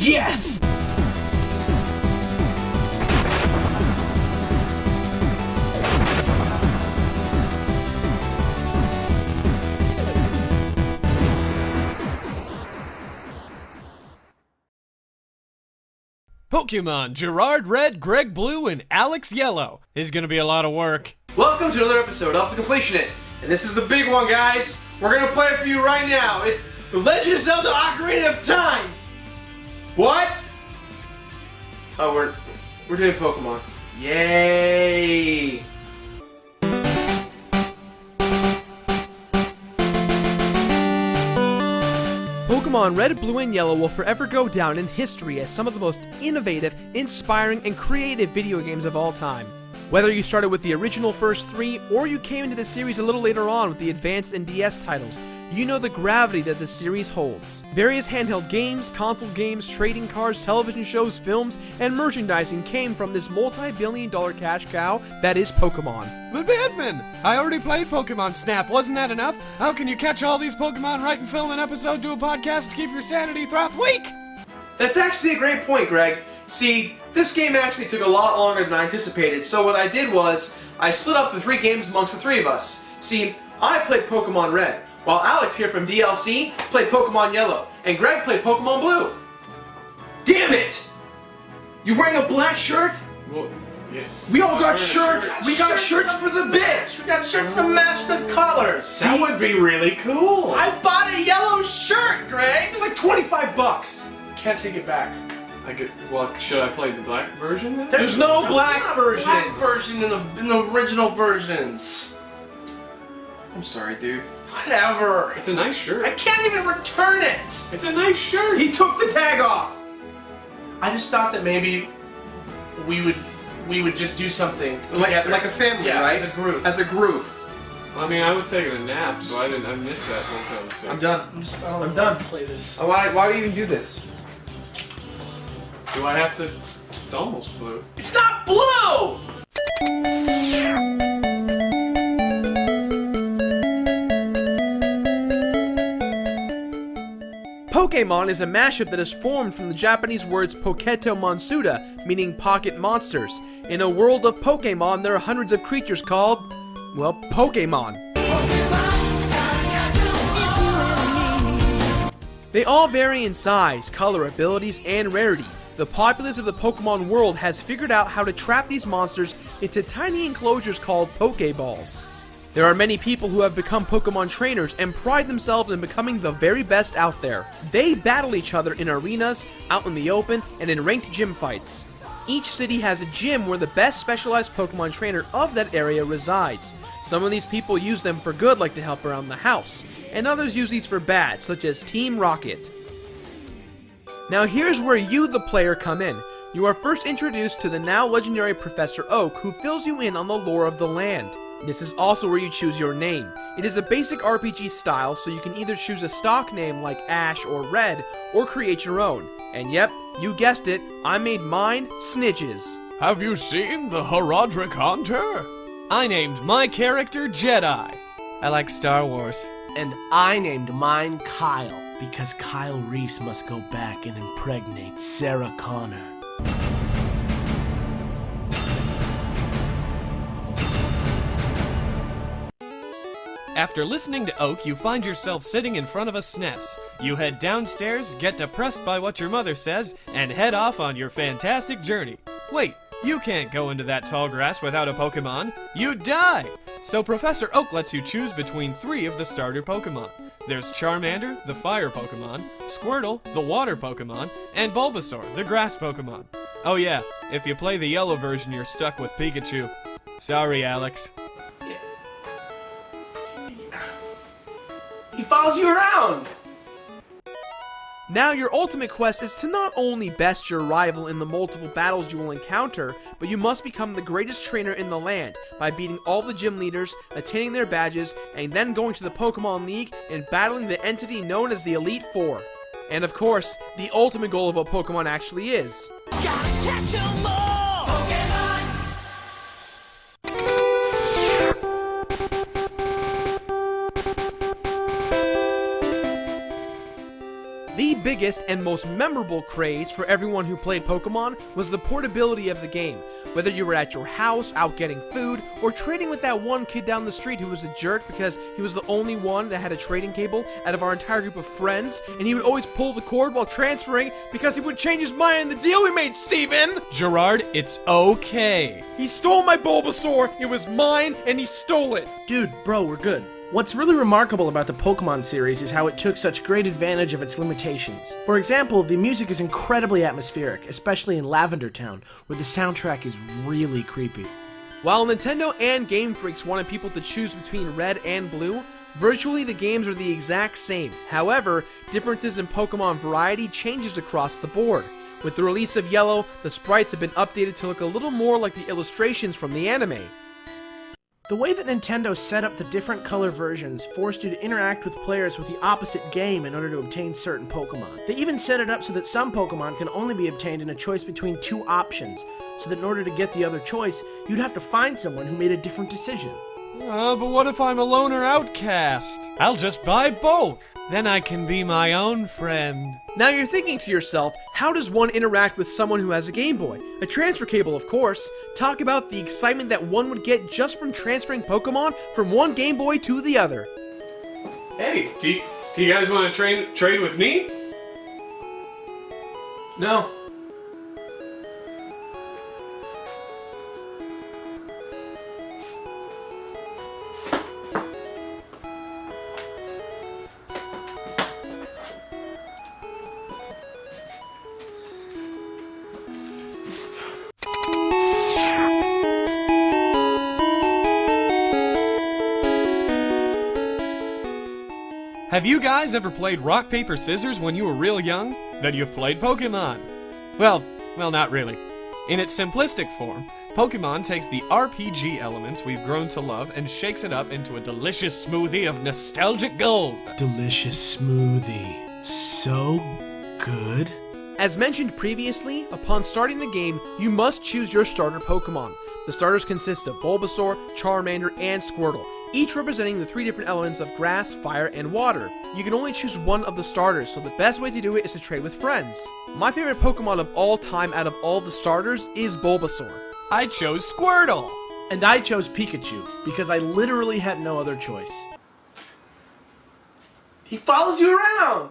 Yes! Pokémon Jirad Red, Greg Blue, and Alex Yellow is gonna be a lot of work. Welcome to another episode of The Completionist, and this is the big one, guys. We're gonna play it for you right now. It's The Legend of Zelda: Ocarina of Time. What? Oh, we're doing Pokemon. Yay! Pokemon Red, Blue, and Yellow will forever go down in history as some of the most innovative, inspiring, and creative video games of all time. Whether you started with the original first three, or you came into the series a little later on with the Advanced and DS titles, you know the gravity that the series holds. Various handheld games, console games, trading cards, television shows, films, and merchandising came from this multi-billion-dollar cash cow that is Pokemon. But Batman, I already played Pokemon Snap, wasn't that enough? How can you catch all these Pokemon, write and film an episode, do a podcast to keep your sanity throughout the week? That's actually a great point, Greg. See, this game actually took a lot longer than I anticipated, so what I did was, I split up the 3 games amongst the 3 of us. See, I played Pokemon Red, while Alex here from DLC played Pokemon Yellow, and Greg played Pokemon Blue. Damn it! You wearing a black shirt? Well, yeah. We all got shirts! We got shirts for the bit! We got shirts to match the colors! That would be really cool. I bought a yellow shirt, Greg! It's like 25 bucks! Can't take it back. Well, should I play the black version then? There's no black version! Black version in the original versions. I'm sorry, dude. Whatever. It's a nice shirt. I can't even return it! It's a nice shirt. He took the tag off! I just thought that maybe we would just do something together. Like a family, yeah, right? as a group. As a group. I mean, I was taking a nap, so I missed that whole conversation. I'm done. I'm done. Play this. Why do you even do this? Do I have to? It's almost blue. It's not blue! Pokémon is a mashup that is formed from the Japanese words Poketo Monsuda, meaning pocket monsters. In a world of Pokémon, there are hundreds of creatures called, well, Pokémon. They all vary in size, color, abilities, and rarity. The populace of the Pokemon world has figured out how to trap these monsters into tiny enclosures called Pokeballs. There are many people who have become Pokemon trainers and pride themselves in becoming the very best out there. They battle each other in arenas, out in the open, and in ranked gym fights. Each city has a gym where the best specialized Pokemon trainer of that area resides. Some of these people use them for good, like to help around the house, and others use these for bad, such as Team Rocket. Now here's where you, the player, come in. You are first introduced to the now legendary Professor Oak, who fills you in on the lore of the land. This is also where you choose your name. It is a basic RPG style, so you can either choose a stock name like Ash or Red, or create your own. And yep, you guessed it, I made mine Snitches. Have you seen the Herodric Hunter? I named my character Jedi. I like Star Wars. And I named mine Kyle, because Kyle Reese must go back and impregnate Sarah Connor. After listening to Oak, you find yourself sitting in front of a SNES. You head downstairs, get depressed by what your mother says, and head off on your fantastic journey. Wait, you can't go into that tall grass without a Pokemon. You'd die! So Professor Oak lets you choose between 3 of the starter Pokemon. There's Charmander, the fire Pokemon, Squirtle, the water Pokemon, and Bulbasaur, the grass Pokemon. Oh yeah, if you play the yellow version, you're stuck with Pikachu. Sorry, Alex. He follows you around! Now your ultimate quest is to not only best your rival in the multiple battles you will encounter, but you must become the greatest trainer in the land by beating all the gym leaders, attaining their badges, and then going to the Pokemon League and battling the entity known as the Elite Four. And of course, the ultimate goal of what Pokemon actually is. Gotta catch 'em all! Pokémon! The biggest and most memorable craze for everyone who played Pokemon was the portability of the game. Whether you were at your house, out getting food, or trading with that one kid down the street who was a jerk because he was the only one that had a trading cable out of our entire group of friends, and he would always pull the cord while transferring because he would change his mind in the deal we made, Steven! Jirard, it's okay. He stole my Bulbasaur, it was mine, and he stole it! Dude, bro, we're good. What's really remarkable about the Pokémon series is how it took such great advantage of its limitations. For example, the music is incredibly atmospheric, especially in Lavender Town, where the soundtrack is really creepy. While Nintendo and Game Freaks wanted people to choose between red and blue, virtually the games are the exact same. However, differences in Pokemon variety changes across the board. With the release of Yellow, the sprites have been updated to look a little more like the illustrations from the anime. The way that Nintendo set up the different color versions forced you to interact with players with the opposite game in order to obtain certain Pokemon. They even set it up so that some Pokemon can only be obtained in a choice between two options, so that in order to get the other choice, you'd have to find someone who made a different decision. But what if I'm a loner outcast? I'll just buy both. Then I can be my own friend. Now you're thinking to yourself, how does one interact with someone who has a Game Boy? A transfer cable, of course. Talk about the excitement that one would get just from transferring Pokemon from one Game Boy to the other. Hey, do you guys want to trade with me? No. Have you guys ever played rock, paper, scissors when you were real young? Then you've played Pokemon. Well, not really. In its simplistic form, Pokemon takes the RPG elements we've grown to love and shakes it up into a delicious smoothie of nostalgic gold. Delicious smoothie. So good. As mentioned previously, upon starting the game, you must choose your starter Pokemon. The starters consist of Bulbasaur, Charmander, and Squirtle, each representing the three different elements of grass, fire, and water. You can only choose one of the starters, so the best way to do it is to trade with friends. My favorite Pokemon of all time out of all the starters is Bulbasaur. I chose Squirtle! And I chose Pikachu, because I literally had no other choice. He follows you around!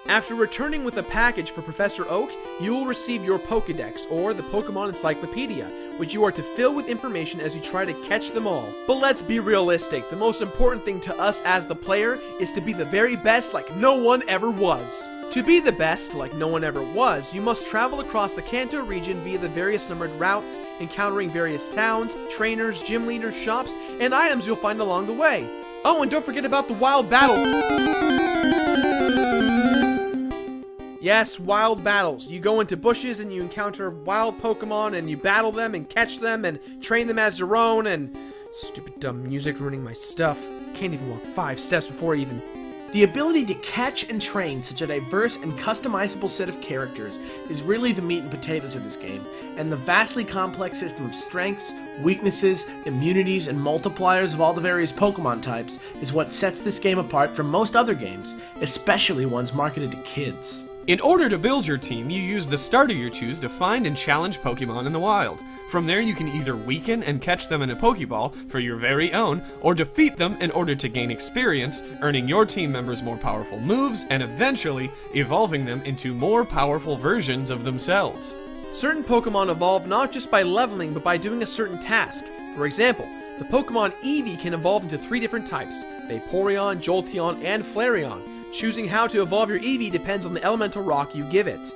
After returning with a package for Professor Oak, you will receive your Pokédex, or the Pokemon Encyclopedia, which you are to fill with information as you try to catch them all. But let's be realistic, the most important thing to us as the player is to be the very best like no one ever was. To be the best like no one ever was, you must travel across the Kanto region via the various numbered routes, encountering various towns, trainers, gym leaders, shops, and items you'll find along the way. Oh, and don't forget about the wild battles! Yes, wild battles. You go into bushes and you encounter wild Pokemon and you battle them and catch them and train them as your own and... Stupid dumb music ruining my stuff. Can't even walk 5 steps before I even... The ability to catch and train such a diverse and customizable set of characters is really the meat and potatoes of this game, and the vastly complex system of strengths, weaknesses, immunities, and multipliers of all the various Pokemon types is what sets this game apart from most other games, especially ones marketed to kids. In order to build your team, you use the starter you choose to find and challenge Pokemon in the wild. From there, you can either weaken and catch them in a Pokeball for your very own, or defeat them in order to gain experience, earning your team members more powerful moves, and eventually evolving them into more powerful versions of themselves. Certain Pokemon evolve not just by leveling, but by doing a certain task. For example, the Pokemon Eevee can evolve into 3 different types, Vaporeon, Jolteon, and Flareon. Choosing how to evolve your Eevee depends on the elemental rock you give it.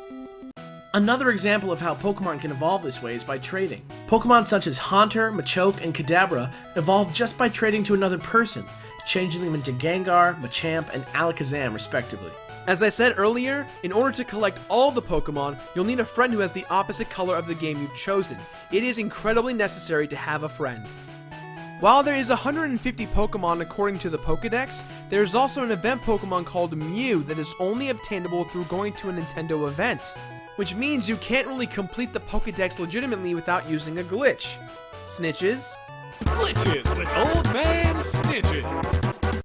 Another example of how Pokemon can evolve this way is by trading. Pokemon such as Haunter, Machoke, and Kadabra evolve just by trading to another person, changing them into Gengar, Machamp, and Alakazam respectively. As I said earlier, in order to collect all the Pokemon, you'll need a friend who has the opposite color of the game you've chosen. It is incredibly necessary to have a friend. While there is 150 Pokemon according to the Pokédex, there is also an event Pokemon called Mew that is only obtainable through going to a Nintendo event, which means you can't really complete the Pokédex legitimately without using a glitch. Snitches. Glitches with Old Man Snitches.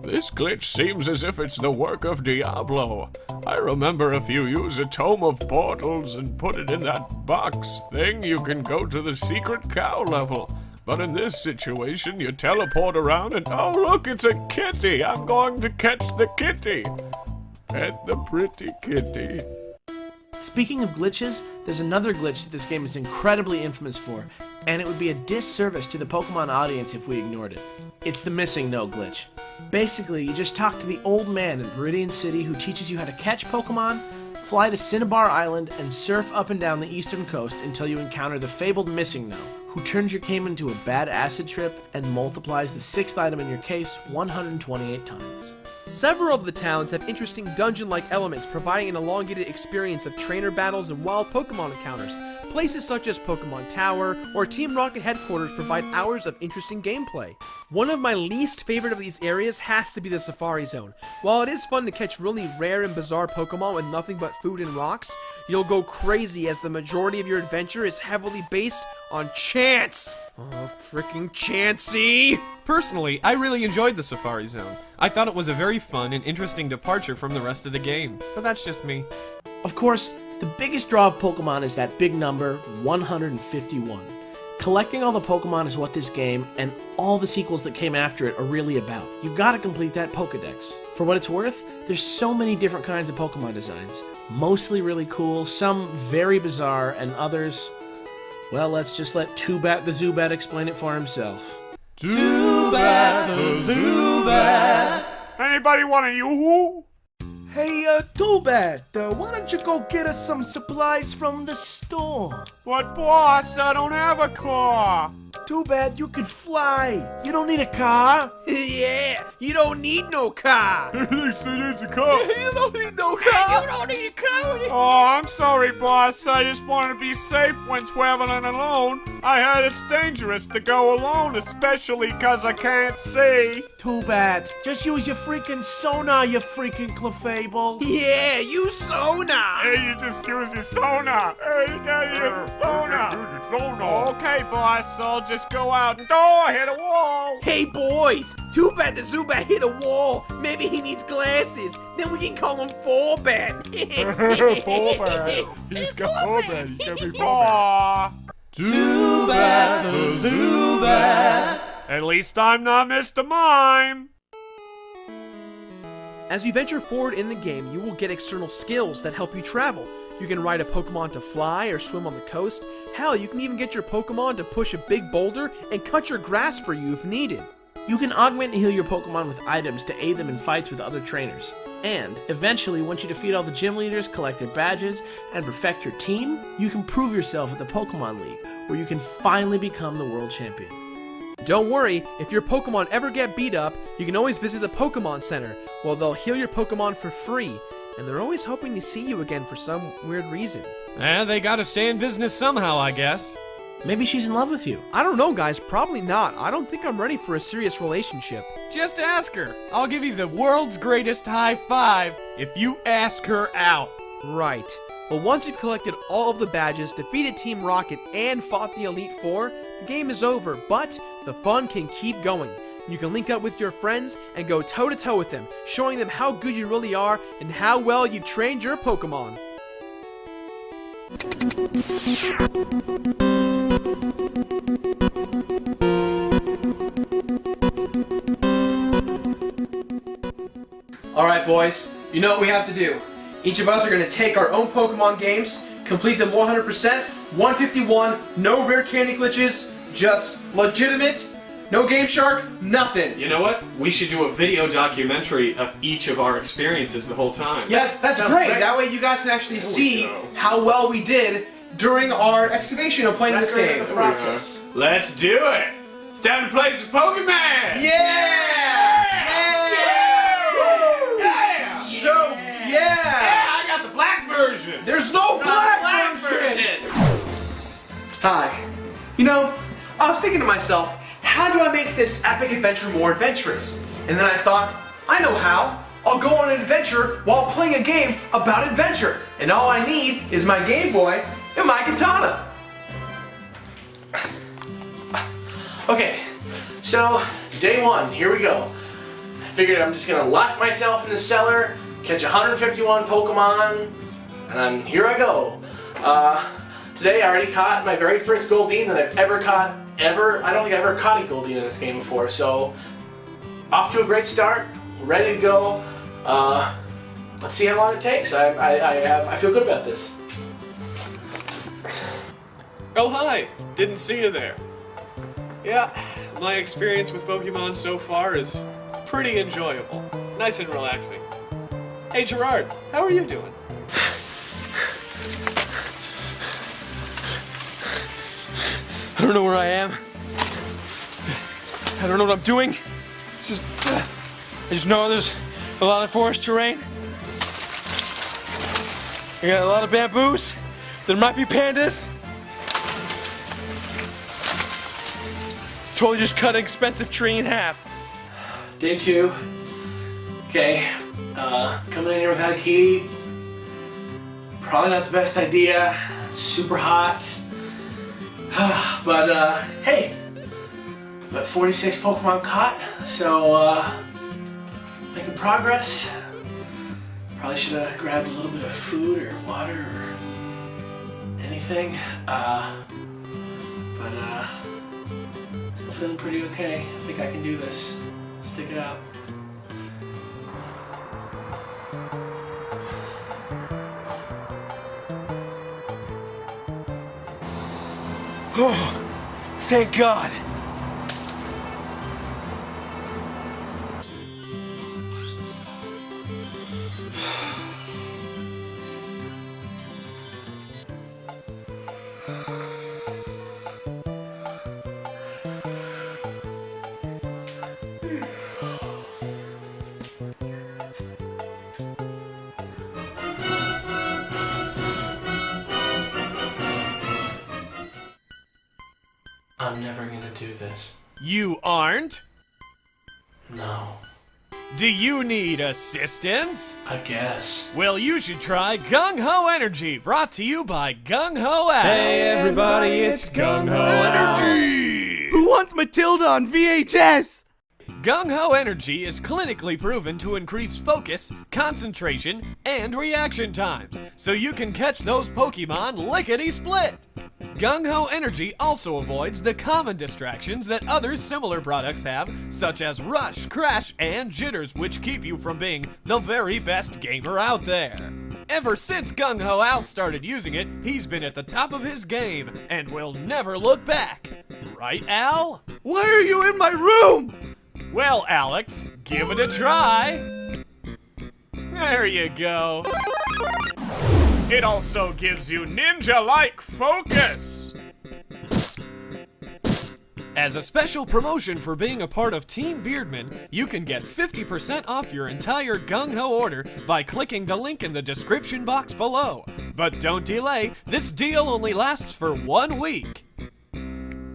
This glitch seems as if it's the work of Diablo. I remember if you use a tome of portals and put it in that box thing, you can go to the secret cow level. But in this situation, you teleport around and oh look, it's a kitty! I'm going to catch the kitty! Pet the pretty kitty. Speaking of glitches, there's another glitch that this game is incredibly infamous for, and it would be a disservice to the Pokemon audience if we ignored it. It's the missing no glitch. Basically, you just talk to the old man in Viridian City who teaches you how to catch Pokemon, fly to Cinnabar Island, and surf up and down the eastern coast until you encounter the fabled Missing No, who turns your game into a bad acid trip and multiplies the 6th item in your case 128 times. Several of the towns have interesting dungeon-like elements, providing an elongated experience of trainer battles and wild Pokemon encounters. Places such as Pokemon Tower or Team Rocket headquarters provide hours of interesting gameplay. One of my least favorite of these areas has to be the Safari Zone. While it is fun to catch really rare and bizarre Pokemon with nothing but food and rocks, you'll go crazy as the majority of your adventure is heavily based on chance! Oh, freaking Chansey! Personally, I really enjoyed the Safari Zone. I thought it was a very fun and interesting departure from the rest of the game, but that's just me. Of course, the biggest draw of Pokemon is that big number, 151. Collecting all the Pokemon is what this game, and all the sequels that came after it, are really about. You've got to complete that Pokedex. For what it's worth, there's so many different kinds of Pokemon designs. Mostly really cool, some very bizarre, and others... well, let's just let Toobat the Zubat explain it for himself. Toobat the Zubat. Anybody want a yoo-hoo? Hey, Toobat, why don't you go get us some supplies from the store? But boss, I don't have a car. Too bad you could fly. You don't need a car. Yeah, you don't need no car. They said it's a car. You don't need no car. You don't need a car. Oh, I'm sorry, boss. I just want to be safe when traveling alone. I heard it's dangerous to go alone, especially because I can't see. Too bad. Just use your freaking sonar, you freaking clefable. Yeah, you sonar. Hey, you just use your sonar. Hey, you gotta use your sonar. Okay, boss, so I'll just go out and hit a wall. Hey boys, too bad the Zubat hit a wall. Maybe he needs glasses. Then we can call him Four-Bat. Four-Bat. He's got Four-Bat. He can be Four-Bat. Zubat the Zubat. At least I'm not Mr. Mime. As you venture forward in the game, you will get external skills that help you travel. You can ride a Pokemon to fly or swim on the coast. Hell, you can even get your Pokemon to push a big boulder and cut your grass for you if needed. You can augment and heal your Pokemon with items to aid them in fights with other trainers. And, eventually, once you defeat all the gym leaders, collect their badges, and perfect your team, you can prove yourself at the Pokemon League, where you can finally become the world champion. Don't worry, if your Pokemon ever get beat up, you can always visit the Pokemon Center, where they'll heal your Pokemon for free. And they're always hoping to see you again for some weird reason. They gotta stay in business somehow, I guess. Maybe she's in love with you. I don't know, guys. Probably not. I don't think I'm ready for a serious relationship. Just ask her. I'll give you the world's greatest high five if you ask her out. Right. Well, once you've collected all of the badges, defeated Team Rocket, and fought the Elite Four, the game is over, but the fun can keep going. You can link up with your friends and go toe-to-toe with them, showing them how good you really are and how well you've trained your Pokemon. Alright boys, you know what we have to do. Each of us are going to take our own Pokemon games, complete them 100%, 151, no rare candy glitches, just legitimate, no Game Shark, nothing. You know what? We should do a video documentary of each of our experiences the whole time. Yeah, that's great. That way you guys can actually see how well we did during our excavation of playing this game. The process. Let's do it! It's time to play some Pokemon! Yeah! Yeah! So, I got the black version! there's no black version! Hi. You know, I was thinking to myself, how do I make this epic adventure more adventurous? And then I thought, I know how. I'll go on an adventure while playing a game about adventure. And all I need is my Game Boy and my katana. Okay, so day one, here we go. figured I'm just gonna lock myself in the cellar, catch 151 Pokemon, and here I go. Today I already caught my very first Goldeen that I've ever caught, ever. I don't think I've ever caught a Goldeen in this game before, so off to a great start, ready to go. Let's see how long it takes. I feel good about this. Oh, hi! Didn't see you there. Yeah, my experience with Pokemon so far is pretty enjoyable. Nice and relaxing. Hey, Jirad, how are you doing? I don't know where I am. I don't know what I'm doing. I just know there's a lot of forest terrain. I got a lot of bamboos. There might be pandas. Totally just cut an expensive tree in half. Day 2. Okay, coming in here without a key. Probably not the best idea. It's super hot. But hey, but 46 Pokemon caught, so making progress. Probably should have grabbed a little bit of food or water or anything. But still feeling pretty okay. I think I can do this. Stick it out. Oh, thank God. I'm never gonna do this. You aren't? No. Do you need assistance? I guess. Well, you should try Gung Ho Energy, brought to you by Gung Ho Al. Hey everybody, it's Gung Ho Energy! Who wants Matilda on VHS? Gung Ho Energy is clinically proven to increase focus, concentration, and reaction times, so you can catch those Pokemon lickety-split. Gung Ho Energy also avoids the common distractions that other similar products have, such as rush, crash, and jitters, which keep you from being the very best gamer out there. Ever since Gung Ho Al started using it, he's been at the top of his game and will never look back. Right, Al? Why are you in my room? Well, Alex, give it a try. There you go. It also gives you ninja-like focus. As a special promotion for being a part of Team Beardman, you can get 50% off your entire Gung Ho order by clicking the link in the description box below. But don't delay, this deal only lasts for 1 week.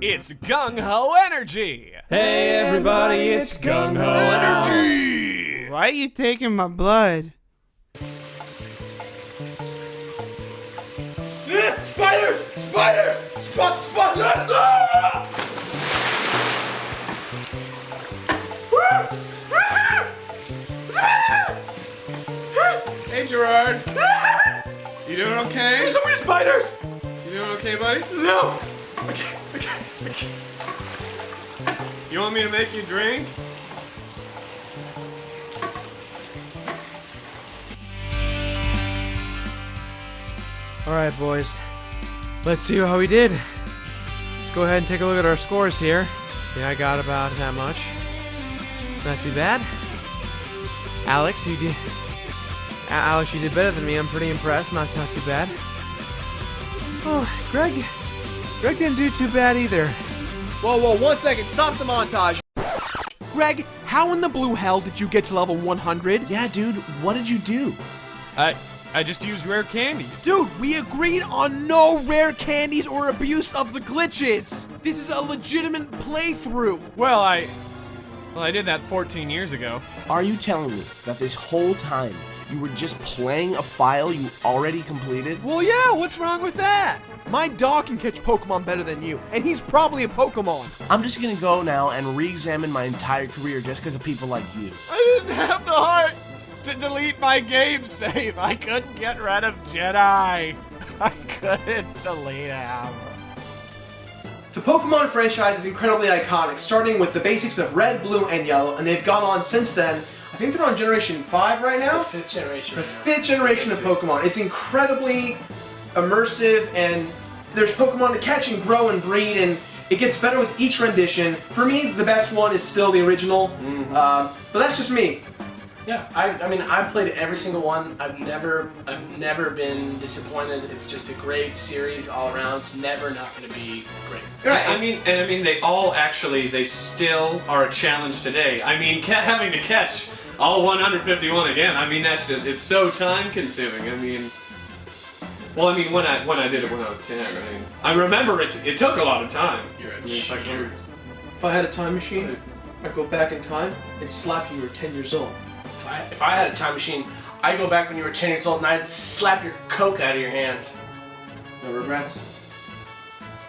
It's Gung Ho Energy! Hey everybody, it's Gung Ho Energy! Why are you taking my blood? Spiders! Spiders! Spiders! Hey Jirad! You doing okay? There's so many spiders! You doing okay, buddy? No! You want me to make you drink? Alright boys, let's see how we did. Let's go ahead and take a look at our scores here. See, I got about that much. It's not too bad. Alex, you did better than me. I'm pretty impressed. Not too bad. Oh, Greg didn't do too bad either. Whoa, 1 second. Stop the montage. Greg, how in the blue hell did you get to level 100? Yeah, dude, what did you do? I just used rare candies. Dude, we agreed on no rare candies or abuse of the glitches. This is a legitimate playthrough. Well, I did that 14 years ago. Are you telling me that this whole time You were just playing a file you already completed? Well, yeah, what's wrong with that? My dog can catch Pokemon better than you, and he's probably a Pokemon. I'm just gonna go now and re-examine my entire career just because of people like you. I didn't have the heart to delete my game save. I couldn't get rid of Jedi. I couldn't delete him. The Pokemon franchise is incredibly iconic, starting with the basics of Red, Blue, and Yellow, and they've gone on since then. I think they're on Generation 5 right now? It's the 5th generation. The right now. 5th generation of Pokemon. It's incredibly immersive, and there's Pokemon to catch and grow and breed, and it gets better with each rendition. For me, the best one is still the original, but that's just me. Yeah, I mean, I've played every single one. I've never been disappointed. It's just a great series all around. It's never not going to be great. Right. I mean, they all actually, they still are a challenge today. I mean, having to catch all 151 again. I mean, that's just, it's so time consuming. I mean, well, I mean, when I did it when I was 10, I mean, I remember it took a lot of time. You're a It's like cheater. years. If I had a time machine, I'd go back in time and slap you when you were 10 years old. If I had a time machine, I'd go back when you were 10 years old and I'd slap your Coke out of your hand. No regrets.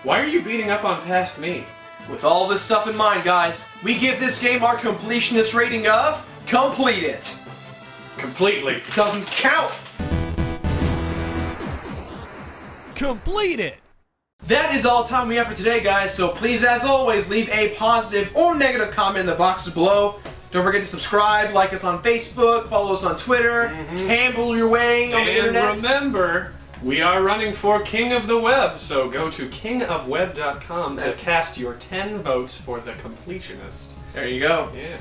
Why are you beating up on past me? With all this stuff in mind, guys, we give this game our completionist rating of complete it. Completely. Doesn't count. Complete it. That is all the time we have for today, guys, so please, as always, leave a positive or negative comment in the boxes below. Don't forget to subscribe, like us on Facebook, follow us on Twitter, tamble your way on the internet. And remember, we are running for King of the Web, so go to kingofweb.com to cast your 10 votes for the Completionist. There you go. Yeah.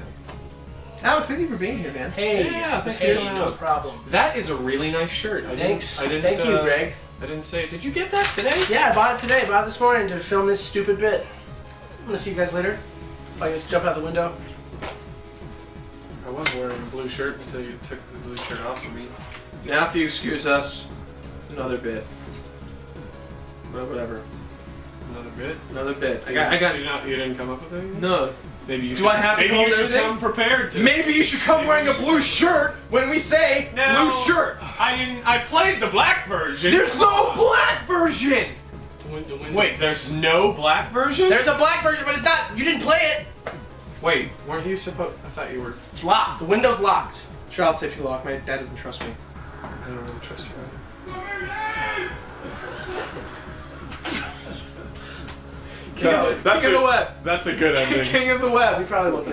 Alex, thank you for being here, man. Hey, Yeah, thank hey, you. no problem. That is a really nice shirt. Thanks. I didn't, Thank you, Greg. I didn't say. Did you get that today? Yeah, I bought it today. Bought it this morning to film this stupid bit. I'm gonna see you guys later. If I just jump out the window. I was wearing a blue shirt until you took the blue shirt off of me. Now, if you excuse us, another bit. Well, whatever. Another bit. Another bit. I got you. Not, you didn't come up with anything. No. Maybe you. Do I have to maybe come you with should everything? come prepared to. Maybe you should come wearing a blue shirt when we say No, blue shirt. I didn't. I played the black version. There's no black version. Wait, there's no black version? There's a black version, but it's not. You didn't play it. Wait, weren't you supposed? I thought you were. It's locked. The window's locked. Child safety lock. My dad doesn't trust me. I don't really trust you. King of the web. That's a good ending. King of the web. We probably won't get